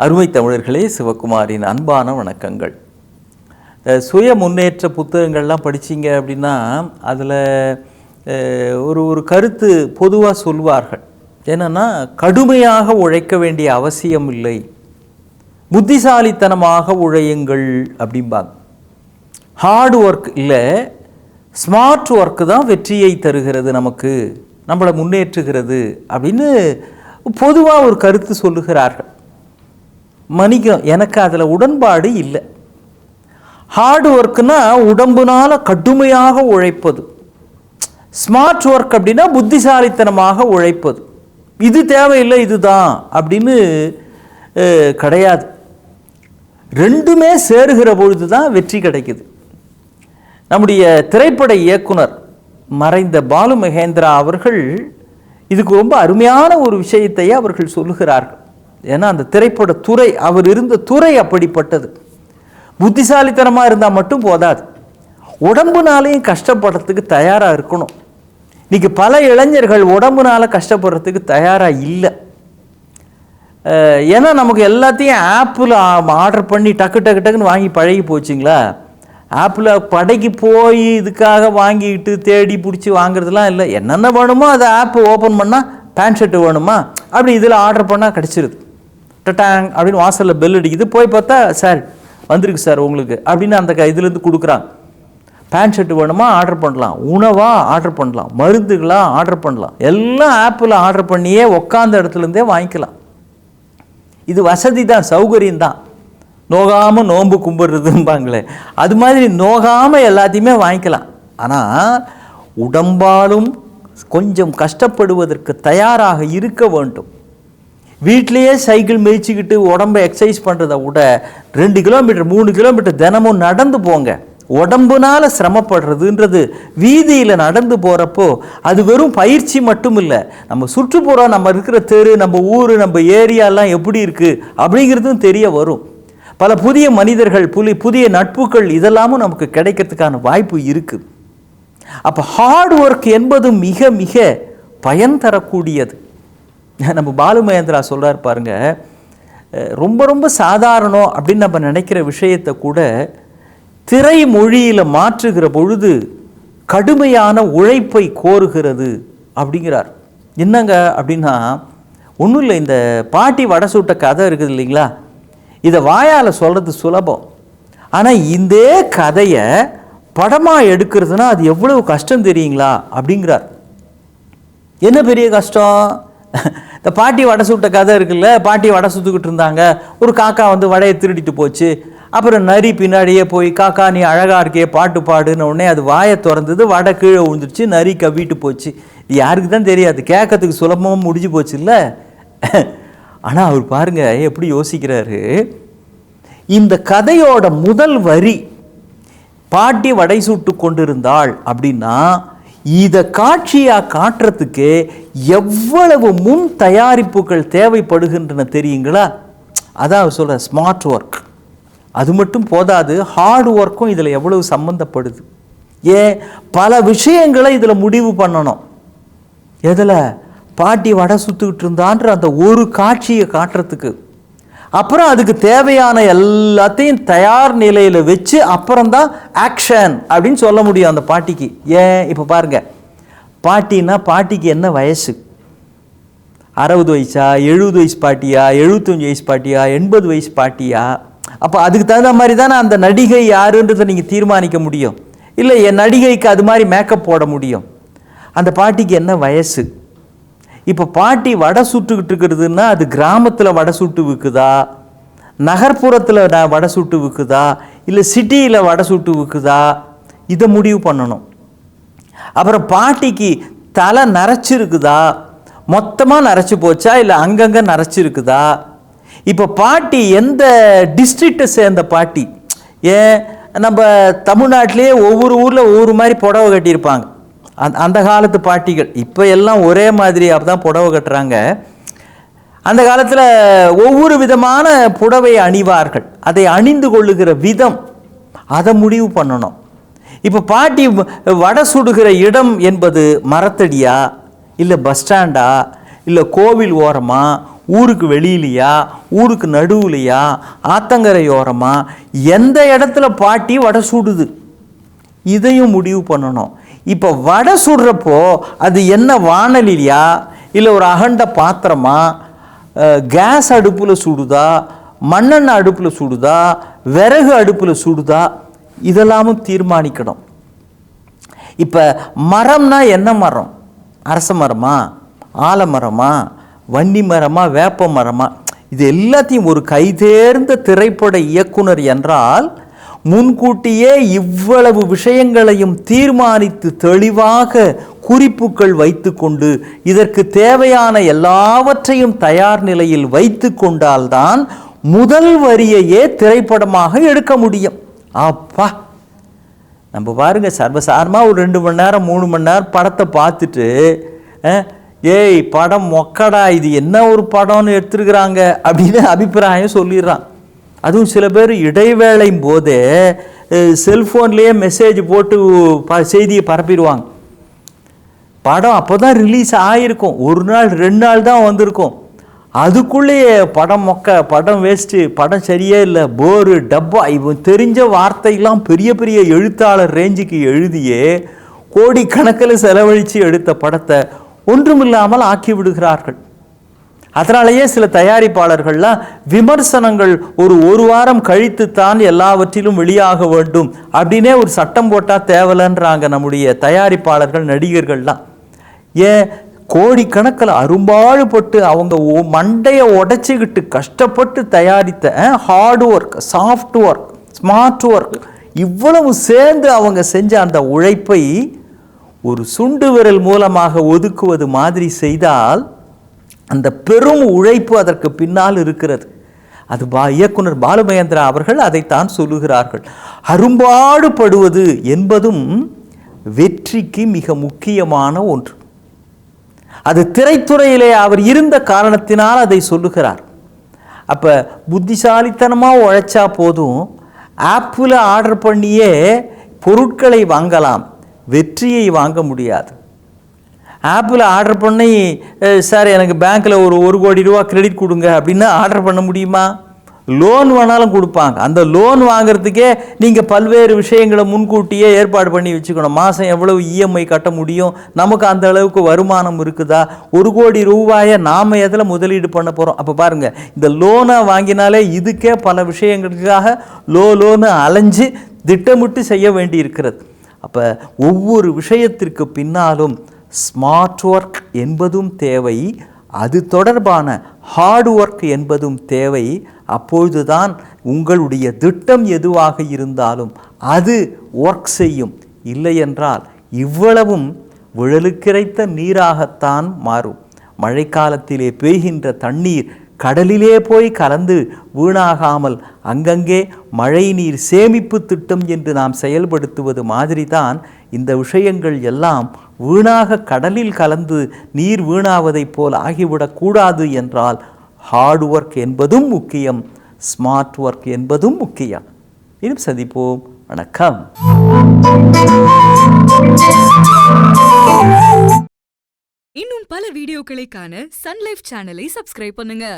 அருமை தமிழர்களே, சிவகுமாரின் அன்பான வணக்கங்கள். சுய முன்னேற்ற புத்தகங்கள்லாம் படிச்சிங்க அப்படின்னா அதில் ஒரு கருத்து பொதுவாக சொல்வார்கள். என்னென்னா, கடுமையாக உழைக்க வேண்டிய அவசியம் இல்லை, புத்திசாலித்தனமாக உழையுங்கள் அப்படிம்பாங்க. ஹார்ட் ஒர்க் இல்லை, ஸ்மார்ட் ஒர்க்கு தான் வெற்றியை தருகிறது, நமக்கு நம்மளை முன்னேற்றுகிறது அப்படின்னு பொதுவாக ஒரு கருத்து சொல்லுகிறார்கள். மன்னிக்கும், எனக்கு அதில் உடன்பாடு இல்லை. ஹார்ட் ஒர்க்குனா உடம்புனால கடுமையாக உழைப்பது, ஸ்மார்ட் ஒர்க் அப்படின்னா புத்திசாலித்தனமாக உழைப்பது. இது தேவையில்லை, இதுதான் அப்படின்னு கிடையாது. ரெண்டுமே சேருகிற பொழுது தான் வெற்றி கிடைக்குது. நம்முடைய திரைப்பட இயக்குனர் மறைந்த பாலு மகேந்திரா அவர்கள் இதுக்கு ரொம்ப அருமையான ஒரு விஷயத்தை அவர்கள் சொல்லுகிறார்கள். ஏன்னா அந்த திரைப்பட துறை, அவர் இருந்த துறை அப்படிப்பட்டது. புத்திசாலித்தனமாக இருந்தால் மட்டும் போதாது, உடம்புனாலையும் கஷ்டப்படுறதுக்கு தயாராக இருக்கணும். இன்றைக்கி பல இளைஞர்கள் உடம்புனால கஷ்டப்படுறதுக்கு தயாராக இல்லை. ஏன்னா நமக்கு எல்லாத்தையும் ஆப்பில் ஆர்டர் பண்ணி டக்குன்னு வாங்கி பழகி போச்சுங்களா. ஆப்பில் கடைக்கு போய் இதுக்காக வாங்கிட்டு தேடி பிடிச்சி வாங்குறதுலாம் இல்லை. என்னென்ன வேணுமோ அதை ஆப்பு ஓப்பன் பண்ணால், பேண்ட் ஷர்ட்டு வேணுமா அப்படி இதில் ஆர்டர் பண்ணால் கிடச்சிருது. டட்டாங் அப்படின்னு வாசலில் பெல் அடிக்குது. போய் பார்த்தா, சார் வந்திருக்கு சார் உங்களுக்கு அப்படின்னு அந்த இதுலேருந்து கொடுக்குறாங்க. பேண்ட் ஷர்ட்டு வேணுமா ஆர்டர் பண்ணலாம், உணவாக ஆர்டர் பண்ணலாம், மருந்துகளாக ஆர்டர் பண்ணலாம், எல்லாம் ஆப்பில் ஆர்டர் பண்ணியே உட்காந்த இடத்துலேருந்தே வாங்கிக்கலாம். இது வசதி தான், சௌகரியம்தான். நோகாமல் நோன்பு கும்பிட்றதும்பாங்களே, அது மாதிரி நோகாமல் எல்லாத்தையுமே வாங்கிக்கலாம். ஆனால் உடம்பாலும் கொஞ்சம் கஷ்டப்படுவதற்கு தயாராக இருக்க வேண்டும். வீட்டிலையே சைக்கிள் மேய்ச்சிக்கிட்டு உடம்பை எக்ஸசைஸ் பண்ணுறதை விட 2 கிலோமீட்டர் 3 கிலோமீட்டர் தினமும் நடந்து போங்க. உடம்புனால சிரமப்படுறதுன்றது வீதியில் நடந்து போகிறப்போ அது வெறும் பயிற்சி மட்டும் இல்லை, நம்ம சுற்றுப்புறம், நம்ம இருக்கிற தெரு, நம்ம ஊர், நம்ம ஏரியாலாம் எப்படி இருக்குது அப்படிங்கிறதும் தெரிய வரும். பல புதிய மனிதர்கள், புதிய நட்புகள் இதெல்லாமும் நமக்கு கிடைக்கிறதுக்கான வாய்ப்பு இருக்குது. அப்போ ஹார்ட் ஒர்க் என்பது மிக மிக பயன் தரக்கூடியது. நம்ம பாலு மகேந்திரா சொல்கிறார் பாருங்க, ரொம்ப ரொம்ப சாதாரணம் அப்படின்னு நம்ம நினைக்கிற விஷயத்தை கூட திரை மொழியில் மாற்றுகிற பொழுது கடுமையான உழைப்பை கோருகிறது அப்படிங்கிறார். என்னங்க அப்படின்னா, ஒன்றும் இல்லை, இந்த பாட்டி வடை சுட்ட கதை இருக்குது இல்லைங்களா, இதை வாயால் சொல்கிறது சுலபம். ஆனால் இந்த கதையை படமாக எடுக்கிறதுனா அது எவ்வளவு கஷ்டம் தெரியுங்களா அப்படிங்கிறார். என்ன பெரிய கஷ்டம்? இந்த பாட்டி வடை சுட்ட கதை இருக்குல்ல, பாட்டி வடை சுட்டுக்கிட்டு இருந்தாங்க, ஒரு காக்கா வந்து வடையை திருடிட்டு போச்சு. அப்புறம் நரி பின்னாடியே போய், காக்கா நீ அழகாக இருக்கே பாட்டு பாடுன்னு உடனே அது வாயை திறந்தது, வடை கீழே விழுந்துருச்சு, நரி கவிட்டு போச்சு. இது யாருக்கு தான் தெரியாது, கேட்கறதுக்கு சுலபமாக முடிஞ்சு போச்சு இல்லை. ஆனால் அவர் பாருங்க எப்படி யோசிக்கிறாரு. இந்த கதையோட முதல் வரி பாட்டி வடை சுட்டு கொண்டிருந்தாள் அப்படின்னா, இதை காட்சியாக காட்டுறதுக்கு எவ்வளவு முன் தயாரிப்புகள் தேவைப்படுகின்றன தெரியுங்களா. அதான் அவர் சொல்ற ஸ்மார்ட் ஒர்க். அது மட்டும் போதாது, ஹார்ட் ஒர்க்கும் இதில் எவ்வளவு சம்மந்தப்படுது. ஏன், பல விஷயங்களை இதில் முடிவு பண்ணணும். எதில்? பாட்டி வடை சுத்துக்கிட்டு இருந்தான்ற அந்த ஒரு காட்சியை காட்டுறதுக்கு. அப்புறம் அதுக்கு தேவையான எல்லாத்தையும் தயார் நிலையில் வச்சு அப்புறம்தான் ஆக்ஷன் அப்படின்னு சொல்ல முடியும் அந்த பாட்டிக்கு. ஏன், இப்போ பாருங்க, பாட்டின்னா பாட்டிக்கு என்ன வயசு? 60 வயசா, 70 வயசு பாட்டியா, 75 வயசு பாட்டியா, 80 வயசு பாட்டியா? அப்போ அதுக்கு தகுந்த மாதிரி தானே அந்த நடிகை யாருன்றதை நீங்கள் தீர்மானிக்க முடியும். இல்லை, என் நடிகைக்கு அது மாதிரி மேக்கப் போட முடியும். அந்த பாட்டிக்கு என்ன வயசு? இப்போ பாட்டி வடை சுட்டுக்கிட்டு இருக்கிறதுன்னா அது கிராமத்தில் வடை சுட்டு விற்குதா, நகர்ப்புறத்தில் வடை சுட்டு விற்குதா, இல்லை சிட்டியில் வடை சுட்டு விற்குதா, இதை முடிவு பண்ணணும். அப்புறம் பாட்டிக்கு தலை நரைச்சிருக்குதா, மொத்தமாக நரைச்சி போச்சா, இல்லை அங்கங்கே நரைச்சிருக்குதா? இப்போ பாட்டி எந்த டிஸ்ட்ரிக்டை சேர்ந்த பாட்டி? ஏன், நம்ம தமிழ்நாட்டிலேயே ஒவ்வொரு ஊரில் ஒவ்வொரு மாதிரி புடவை கட்டியிருப்பாங்க. அந்த காலத்து பாட்டிகள். இப்போ எல்லாம் ஒரே மாதிரி தான் புடவை கட்டுறாங்க. அந்த காலத்தில் ஒவ்வொரு விதமான புடவை அணிவார்கள். அதை அணிந்து கொள்ளுகிற விதம், அதை முடிவு பண்ணணும். இப்போ பாட்டி வடை சுடுகிற இடம் என்பது மரத்தடியா, இல்லை பஸ் ஸ்டாண்டா, இல்லை கோவில் ஓரமா, ஊருக்கு வெளியிலையா, ஊருக்கு நடுவுலையா, ஆத்தங்கரையோரமா, எந்த இடத்துல பாட்டி வடை சுடுது, இதையும் முடிவு பண்ணணும். இப்போ வடை சுடுறப்போ அது என்ன வாணலியா, இல்லை ஒரு அகண்ட பாத்திரமா, கேஸ் அடுப்பில் சுடுதா, மண்ணெண்ணெய் அடுப்பில் சுடுதா, விறகு அடுப்பில் சுடுதா, இதெல்லாமும் தீர்மானிக்கணும். இப்போ மரம்னா என்ன மரம்? அரச மரமா, ஆலமரமா, வன்னி மரமா, வேப்ப மரமா? இது எல்லாத்தையும் ஒரு கைதேர்ந்த திரைப்பட இயக்குனர் என்றால் முன்கூட்டியே இவ்வளவு விஷயங்களையும் தீர்மானித்து தெளிவாக குறிப்புகள் வைத்து கொண்டு இதற்கு தேவையான எல்லாவற்றையும் தயார் நிலையில் வைத்து கொண்டால்தான் முதல் வரியையே திரைப்படமாக எடுக்க முடியும். அப்பா, நம்ம பாருங்க, சர்வசாதாரணமாக ஒரு 2 மணி நேரம் 3 மணி நேரம் படத்தை பார்த்துட்டு ஏய் படம் மொக்கடா, இது என்ன ஒரு படம்னு எடுத்துருக்குறாங்க அப்படின்னு அபிப்பிராயம் சொல்லிடுறான். அதுவும் சில பேர் இடைவேளையும் போதே செல்ஃபோன்லேயே மெசேஜ் போட்டு செய்தியை பரப்பிடுவாங்க. படம் அப்போ தான் ரிலீஸ் ஆகிருக்கும், 1 நாள் 2 நாள் தான் வந்திருக்கும், அதுக்குள்ளேயே படம் மொக்க, படம் வேஸ்ட்டு, படம் சரியே இல்லை, போரு, டப்பா, இவன் தெரிஞ்ச வார்த்தையெல்லாம் பெரிய பெரிய எழுத்தாளர் ரேஞ்சுக்கு எழுதியே கோடிக்கணக்கில் செலவழித்து எடுத்த படத்தை ஒன்றுமில்லாமல் ஆக்கி விடுகிறார்கள். அதனாலேயே சில தயாரிப்பாளர்கள்லாம் விமர்சனங்கள் ஒரு வாரம் கழித்து தான் எல்லாவற்றிலும் வெளியாக வேண்டும் அப்படின்னே ஒரு சட்டம் போட்டால் தேவலைன்றாங்க நம்முடைய தயாரிப்பாளர்கள், நடிகர்கள்லாம். ஏன், கோடிக்கணக்கில் அரும்பாடுபட்டு அவங்க மண்டையை உடைச்சிக்கிட்டு கஷ்டப்பட்டு தயாரித்த hard work, soft work, smart work, இவ்வளவு சேர்ந்து அவங்க செஞ்ச அந்த உழைப்பை ஒரு சுண்டு விரல் மூலமாக ஒதுக்குவது மாதிரி செய்தால் அந்த பெரும் உழைப்பு அதற்கு பின்னால் இருக்கிறது. அது இயக்குனர் பாலுமகேந்திரா அவர்கள் அதைத்தான் சொல்லுகிறார்கள். அரும்பாடுபடுவது என்பதும் வெற்றிக்கு மிக முக்கியமான ஒன்று. அது திரைத்துறையிலே அவர் இருந்த காரணத்தினால் அதை சொல்லுகிறார். அப்போ புத்திசாலித்தனமாக உழைச்சா போதும், ஆப்பில் ஆர்டர் பண்ணியே பொருட்களை வாங்கலாம், வெற்றியை வாங்க முடியாது. ஆப்பில் ஆர்டர் பண்ணி சார் எனக்கு பேங்க்கில் ஒரு 1 கோடி ரூபா கிரெடிட் கொடுங்க அப்படின்னு ஆர்டர் பண்ண முடியுமா? லோன் வேணாலும் கொடுப்பாங்க. அந்த லோன் வாங்கிறதுக்கே நீங்கள் பல்வேறு விஷயங்களை முன்கூட்டியே ஏற்பாடு பண்ணி வச்சுக்கணும். மாதம் எவ்வளவு இஎம்ஐ கட்ட முடியும், நமக்கு அந்த அளவுக்கு வருமானம் இருக்குதா, 1 கோடி ரூபாயை நாம் எதில் முதலீடு பண்ண போகிறோம். அப்போ பாருங்கள், இந்த லோனை வாங்கினாலே இதுக்கே பல விஷயங்களுக்காக லோனு அலைஞ்சு திட்டமிட்டு செய்ய வேண்டி இருக்கிறது. அப்போ ஒவ்வொரு விஷயத்திற்கு பின்னாலும் ஸ்மார்ட் ஒர்க் என்பதும் தேவை, அது தொடர்பான ஹார்ட் ஒர்க் என்பதும் தேவை. அப்பொழுதுதான் உங்களுடைய திட்டம் எதுவாக இருந்தாலும் அது ஒர்க் செய்யும். இல்லை என்றால் இவ்வளவும் விழலுக்கிறைத்த நீராகத்தான் மாறும். மழைக்காலத்திலே பெய்கின்ற தண்ணீர் கடலிலே போய் கலந்து வீணாகாமல் அங்கங்கே மழை நீர் சேமிப்பு திட்டம் என்று நாம் செயல்படுத்துவது மாதிரி தான் இந்த விஷயங்கள் எல்லாம் வீணாக கடலில் கலந்து நீர் வீணாவதைப் போல் ஆகிவிடக்கூடாது என்றால் ஹார்ட் ஒர்க் என்பதும் முக்கியம், ஸ்மார்ட் ஒர்க் என்பதும் முக்கியம். இன்னும் சந்திப்போம். வணக்கம். இன்னும் பல வீடியோக்களை காண சன் லைஃப் சேனலை சப்ஸ்கிரைப் பண்ணுங்க.